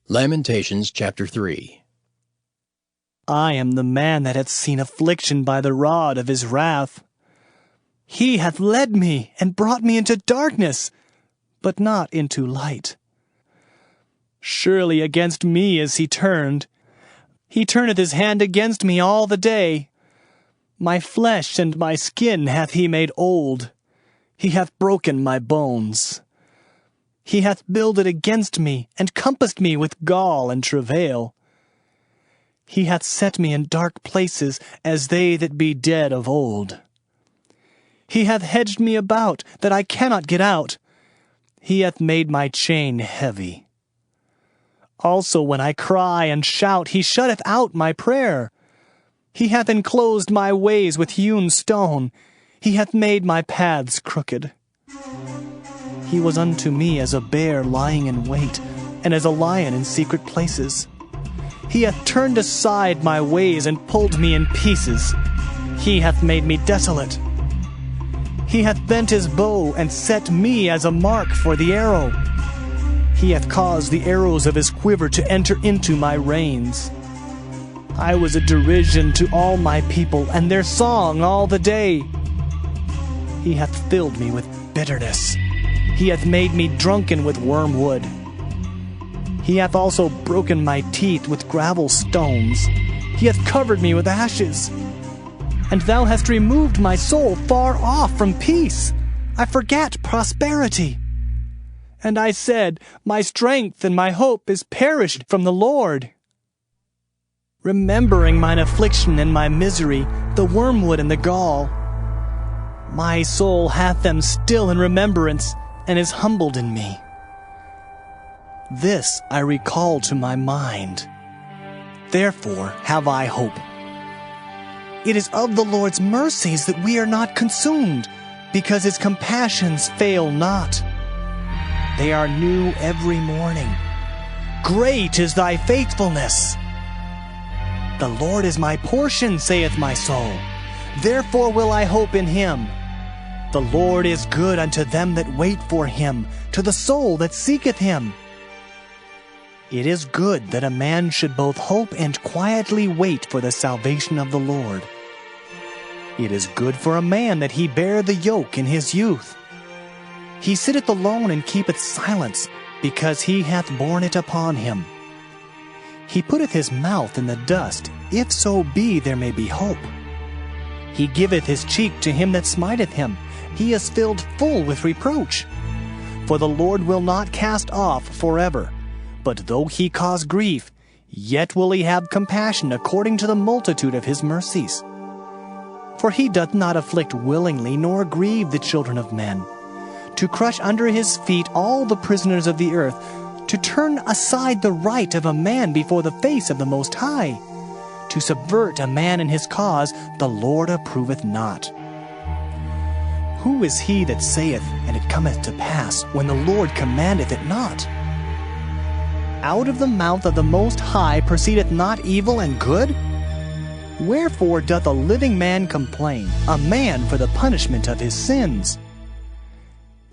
Lamentations chapter 3. I am the man that hath seen affliction by the rod of his wrath. He hath led me and brought me into darkness, but not into light. Surely against me is he turned. He turneth his hand against me all the day. My flesh and my skin hath he made old. He hath broken my bones. He hath builded against me, and compassed me with gall and travail. He hath set me in dark places, as they that be dead of old. He hath hedged me about, that I cannot get out. He hath made my chain heavy. Also when I cry and shout, he shutteth out my prayer. He hath enclosed my ways with hewn stone. He hath made my paths crooked. He was unto me as a bear lying in wait, and as a lion in secret places. He hath turned aside my ways and pulled me in pieces. He hath made me desolate. He hath bent his bow and set me as a mark for the arrow. He hath caused the arrows of his quiver to enter into my reins. I was a derision to all my people, and their song all the day. He hath filled me with bitterness. He hath made me drunken with wormwood. He hath also broken my teeth with gravel stones. He hath covered me with ashes. And thou hast removed my soul far off from peace. I forgat prosperity. And I said, my strength and my hope is perished from the Lord. Remembering mine affliction and my misery, the wormwood and the gall, my soul hath them still in remembrance, and is humbled in me. This I recall to my mind. Therefore have I hope. It is of the Lord's mercies that we are not consumed, because his compassions fail not. They are new every morning. Great is thy faithfulness. The Lord is my portion, saith my soul. Therefore will I hope in him. The Lord is good unto them that wait for him, to the soul that seeketh him. It is good that a man should both hope and quietly wait for the salvation of the Lord. It is good for a man that he bear the yoke in his youth. He sitteth alone and keepeth silence, because he hath borne it upon him. He putteth his mouth in the dust, if so be there may be hope. He giveth his cheek to him that smiteth him. He is filled full with reproach. For the Lord will not cast off forever, but though he cause grief, yet will he have compassion according to the multitude of his mercies. For he doth not afflict willingly, nor grieve the children of men, to crush under his feet all the prisoners of the earth, to turn aside the right of a man before the face of the Most High, to subvert a man in his cause, the Lord approveth not. Who is he that saith, and it cometh to pass, when the Lord commandeth it not? Out of the mouth of the Most High proceedeth not evil and good? Wherefore doth a living man complain, a man for the punishment of his sins?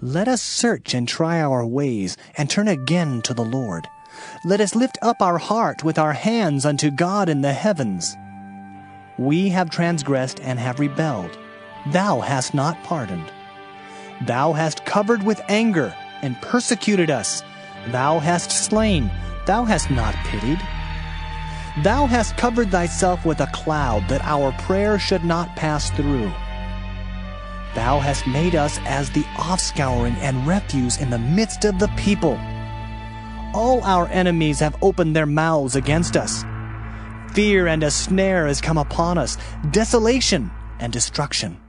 Let us search and try our ways, and turn again to the Lord. Let us lift up our heart with our hands unto God in the heavens. We have transgressed and have rebelled. Thou hast not pardoned. Thou hast covered with anger, and persecuted us. Thou hast slain, thou hast not pitied. Thou hast covered thyself with a cloud, that our prayer should not pass through. Thou hast made us as the offscouring and refuse in the midst of the people. All our enemies have opened their mouths against us. Fear and a snare is come upon us, desolation and destruction.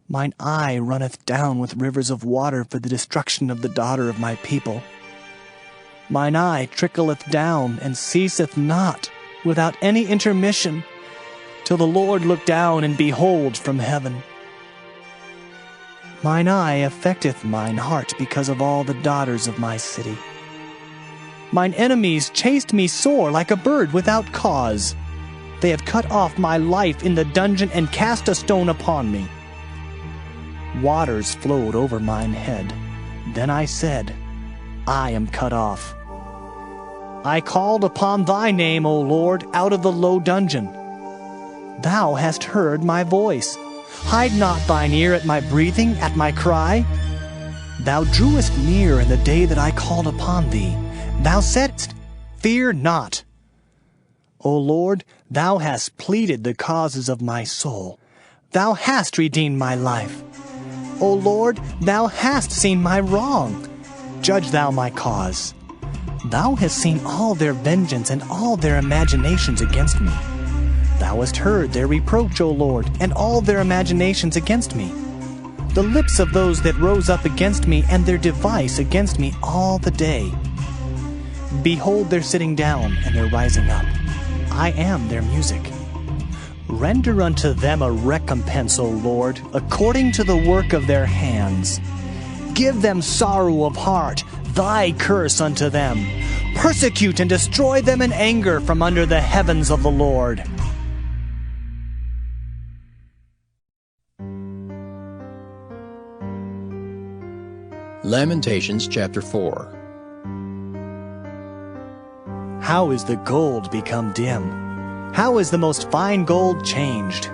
Mine eye runneth down with rivers of water for the destruction of the daughter of my people. Mine eye trickleth down and ceaseth not, without any intermission, till the Lord look down and behold from heaven. Mine eye affecteth mine heart because of all the daughters of my city. Mine enemies chased me sore like a bird without cause. They have cut off my life in the dungeon and cast a stone upon me. Waters flowed over mine head. Then I said, I am cut off. I called upon thy name, O Lord, out of the low dungeon. Thou hast heard my voice. Hide not thine ear at my breathing, at my cry. Thou drewest near in the day that I called upon thee. Thou saidst, Fear not. O Lord, thou hast pleaded the causes of my soul. Thou hast redeemed my life. O Lord, thou hast seen my wrong. Judge thou my cause. Thou hast seen all their vengeance and all their imaginations against me. Thou hast heard their reproach, O Lord, and all their imaginations against me. The lips of those that rose up against me and their device against me all the day. Behold their sitting down and their rising up. I am their music. Render unto them a recompense, O Lord, according to the work of their hands. Give them sorrow of heart, thy curse unto them. Persecute and destroy them in anger from under the heavens of the Lord. Lamentations chapter 4. How is the gold become dim? How is the most fine gold changed?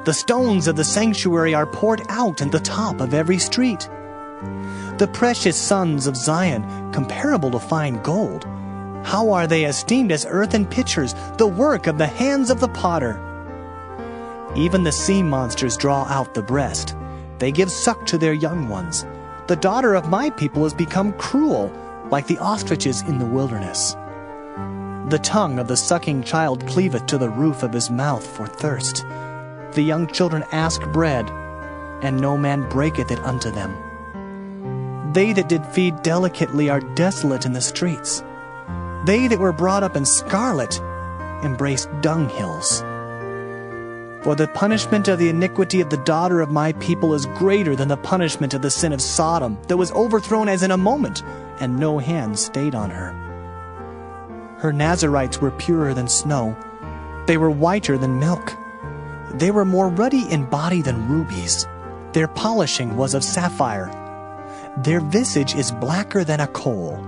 The stones of the sanctuary are poured out in the top of every street. The precious sons of Zion, comparable to fine gold, how are they esteemed as earthen pitchers, the work of the hands of the potter? Even the sea monsters draw out the breast. They give suck to their young ones. The daughter of my people has become cruel, like the ostriches in the wilderness. The tongue of the sucking child cleaveth to the roof of his mouth for thirst. The young children ask bread, and no man breaketh it unto them. They that did feed delicately are desolate in the streets. They that were brought up in scarlet embraced dunghills. For the punishment of the iniquity of the daughter of my people is greater than the punishment of the sin of Sodom, that was overthrown as in a moment, and no hand stayed on her. Her Nazarites were purer than snow. They were whiter than milk. They were more ruddy in body than rubies. Their polishing was of sapphire. Their visage is blacker than a coal.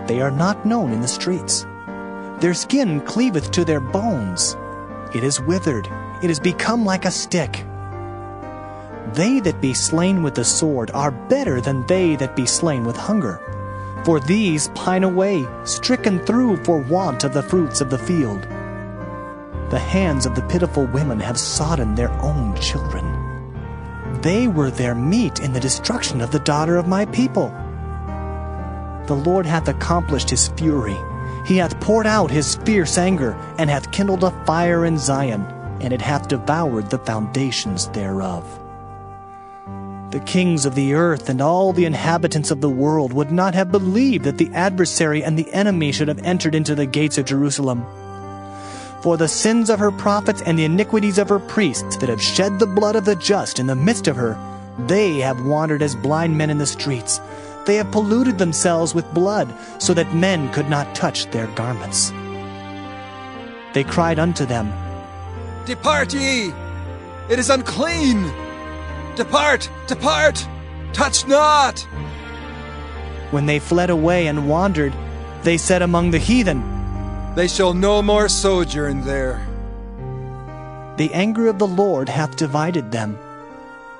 They are not known in the streets. Their skin cleaveth to their bones. It is withered. It is become like a stick. They that be slain with the sword are better than they that be slain with hunger. For these pine away, stricken through for want of the fruits of the field. The hands of the pitiful women have sodden their own children. They were their meat in the destruction of the daughter of my people. The Lord hath accomplished his fury. He hath poured out his fierce anger, and hath kindled a fire in Zion, and it hath devoured the foundations thereof. The kings of the earth and all the inhabitants of the world would not have believed that the adversary and the enemy should have entered into the gates of Jerusalem. For the sins of her prophets and the iniquities of her priests that have shed the blood of the just in the midst of her, they have wandered as blind men in the streets. They have polluted themselves with blood, so that men could not touch their garments. They cried unto them, Depart ye! It is unclean! Depart! Depart! Touch not! When they fled away and wandered, they said among the heathen, They shall no more sojourn there. The anger of the Lord hath divided them.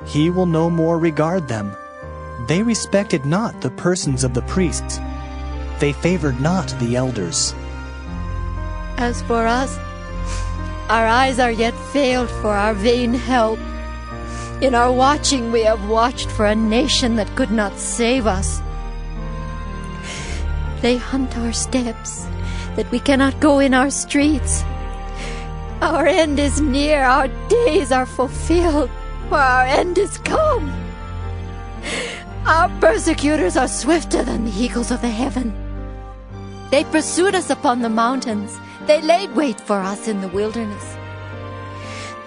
He will no more regard them. They respected not the persons of the priests. They favored not the elders. As for us, our eyes are yet failed for our vain help. In our watching we have watched for a nation that could not save us. They hunt our steps, that we cannot go in our streets. Our end is near, our days are fulfilled, for our end is come. Our persecutors are swifter than the eagles of the heaven. They pursued us upon the mountains. They laid wait for us in the wilderness.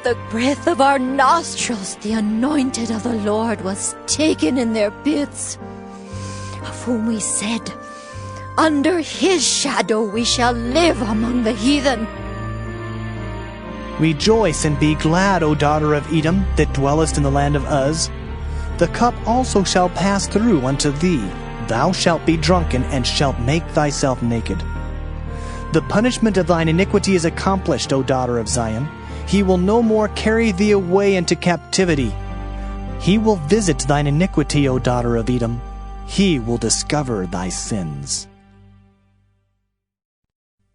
The breath of our nostrils, the anointed of the Lord, was taken in their pits, of whom we said, Under his shadow we shall live among the heathen. Rejoice and be glad, O daughter of Edom, that dwellest in the land of Uz. The cup also shall pass through unto thee. Thou shalt be drunken, and shalt make thyself naked. The punishment of thine iniquity is accomplished, O daughter of Zion. He will no more carry thee away into captivity. He will visit thine iniquity, O daughter of Edom. He will discover thy sins.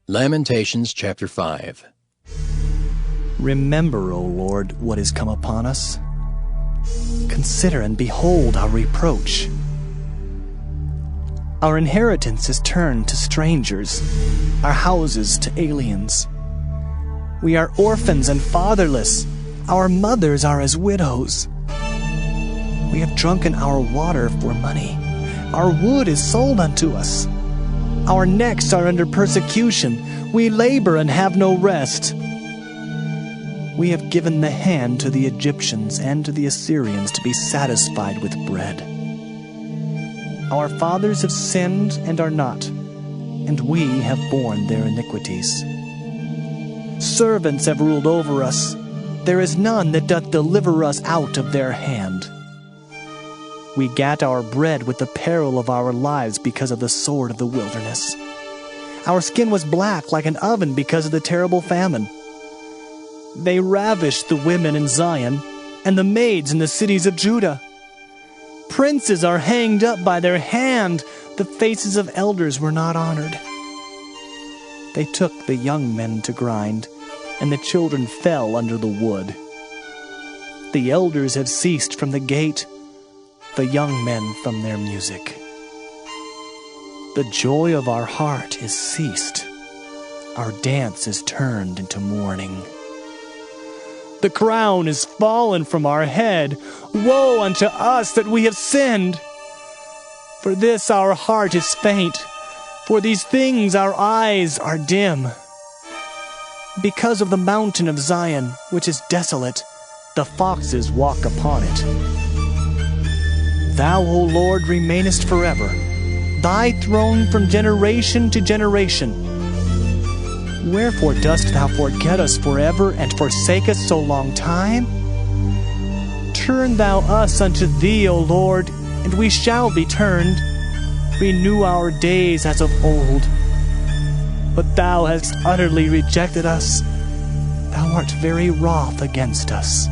Lamentations chapter 5. Remember, O Lord, what is come upon us. Consider and behold our reproach. Our inheritance is turned to strangers, our houses to aliens. We are orphans and fatherless. Our mothers are as widows. We have drunken our water for money. Our wood is sold unto us. Our necks are under persecution. We labor and have no rest. We have given the hand to the Egyptians and to the Assyrians to be satisfied with bread. Our fathers have sinned and are not, and we have borne their iniquities. Servants have ruled over us. There is none that doth deliver us out of their hand. We gat our bread with the peril of our lives because of the sword of the wilderness. Our skin was black like an oven because of the terrible famine. They ravished the women in Zion and the maids in the cities of Judah. Princes are hanged up by their hand. The faces of elders were not honored. They took the young men to grind, and the children fell under the wood. The elders have ceased from the gate, the young men from their music. The joy of our heart is ceased. Our dance is turned into mourning. The crown is fallen from our head. Woe unto us that we have sinned! For this our heart is faint. For these things our eyes are dim. Because of the mountain of Zion, which is desolate, the foxes walk upon it. Thou, O Lord, remainest forever, thy throne from generation to generation. Wherefore dost thou forget us forever, and forsake us so long time? Turn thou us unto thee, O Lord, and we shall be turned. Renew our days as of old. But thou hast utterly rejected us. Thou art very wroth against us.